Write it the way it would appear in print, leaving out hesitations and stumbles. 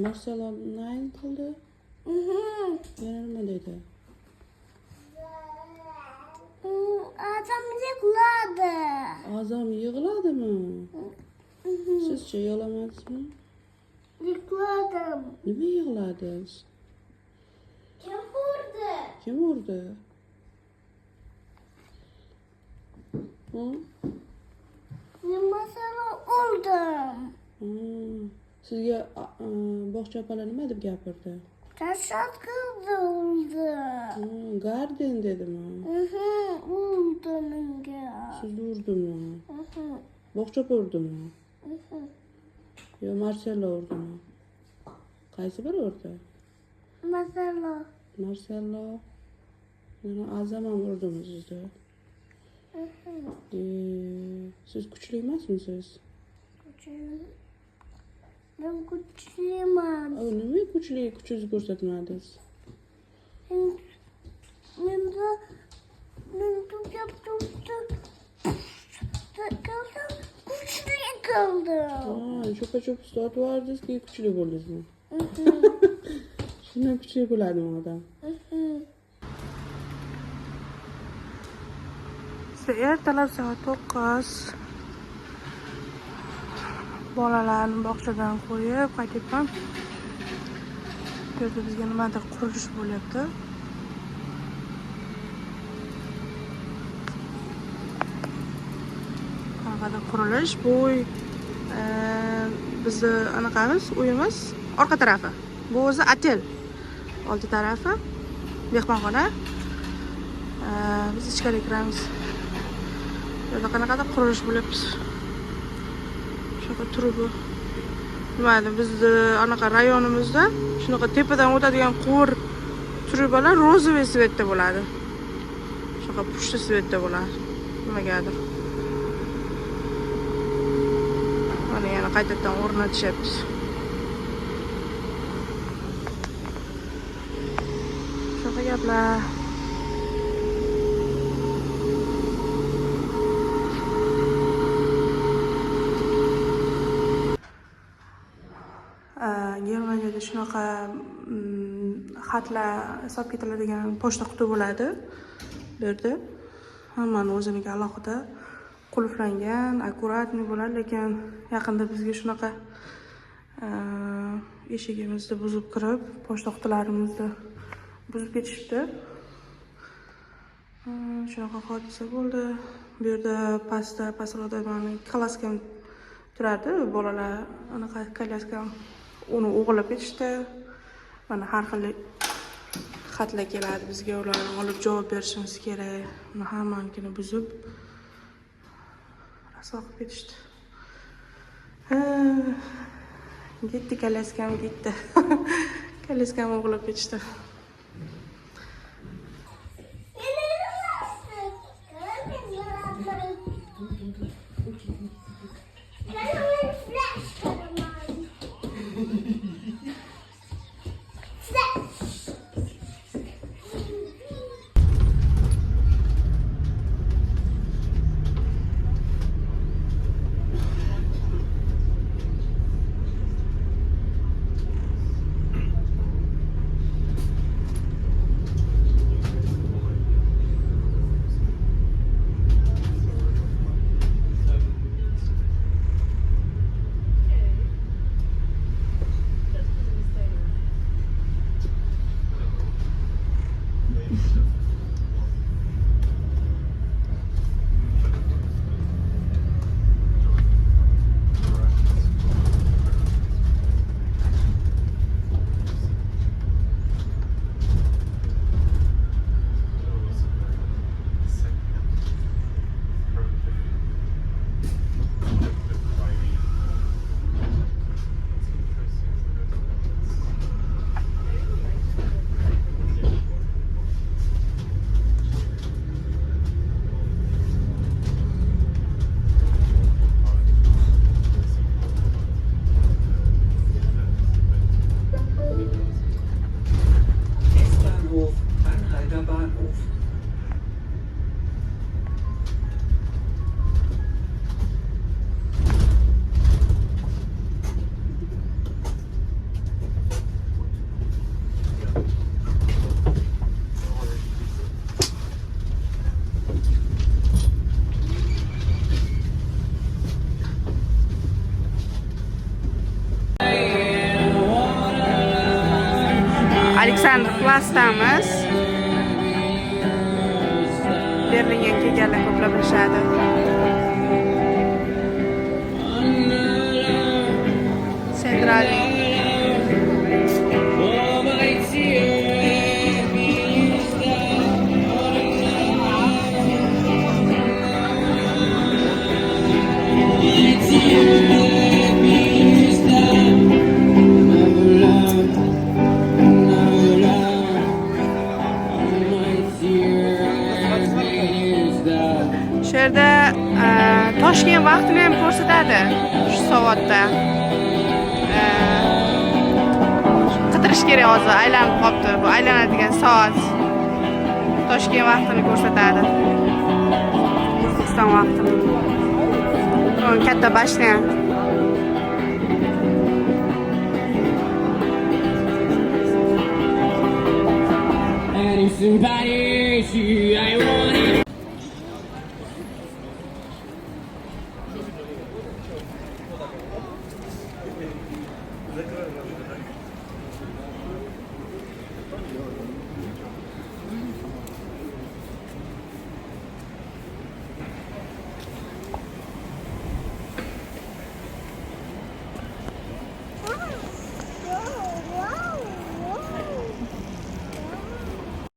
Marcelo nima qildi? Yana nima dedi? Azam yig'ladi. Azam yig'ladimi? Sizchi yig'lamadingizmi? Yig'ladim. Nima yig'ladingiz? Kim urdi? Kim urdi? Masala urdim. Sizga bog'cha opalar nima deb gapirdi? Tashat qildi urdi. Garden dedimi? Urdi menga. Sizni urdimi? Bog'cha opa urdimi? Yo Marcelo urdimi? Qaysi biri urdi? Masala. Marcelo. Yana Azam ham urdimi sizni? Siz kuchli emasmisiz? Ben kuchliman. Nima kuchli kuchingizni ko'rsatmadingiz? Men yaptım. Kuchli qildim. Cho'pa-cho'p ustotib yubordingiz-ki kuchli bo'ldingizmi? Shundan kuchli bo'ladimi odam? Ertalab soat 9. Bolalarni bog'chadan qo'yib qaytyapman. Bu yerda bizga nimadir qurilish bo'lyapti. Qanaqadir qurilish bu bizni anaqamiz, uyimiz orqa tarafi. Bu o'zi otel. Oldi tarafi mehmonxona. Biz ichkariga kiramiz. Burada qanaqadir qurilish bo'lyapti. Shunaqa turib nimaydi, bizni anaqa rayonimizda shunaqa tepadan o'tadigan quvur trubalar rozовый svetda bo'ladi. Shunaqa pushti svetda bo'ladi. Nimagadir. Mana yana qaytadan o'rnatishyapti. Shunaqa gaplar. Germaniyada shunaqa xatlar hisob ketiladigan pochta quti bo'ladi. Bu yerda hammani o'ziniga alohida qulflangan, akkuratniy bo'ladi, lekin yaqinda bizga shunaqa eshigimizni buzib kirib, pochta qutilarimizni buzib ketishdi. Shunaqa hodisa bo'ldi. Bu yerda pastlarda meni kolaskam turardi, bolalar anaqa kolaskam uni o'g'irlab ketishdi. Mana har xil xatlar keladi bizga, ularni olib javob berishimiz kerak. Uni hammanikini buzib rasvo qilib ketishdi. Ketdi kolaskam ketdi. Kolaskam o'g'irlab ketishdi. klassdamiz. Berlinga kelganlar ko'plab bilishadi. Centralning shu yerda Toshkent vaqtini ham ko'rsatadi. Shu soatda. Qidirish kerak hozir, aylanib qolibdi. Bu aylanadigan soat. Toshkent vaqtini ko'rsatadi. O'zbekiston vaqtini. Katta bashna.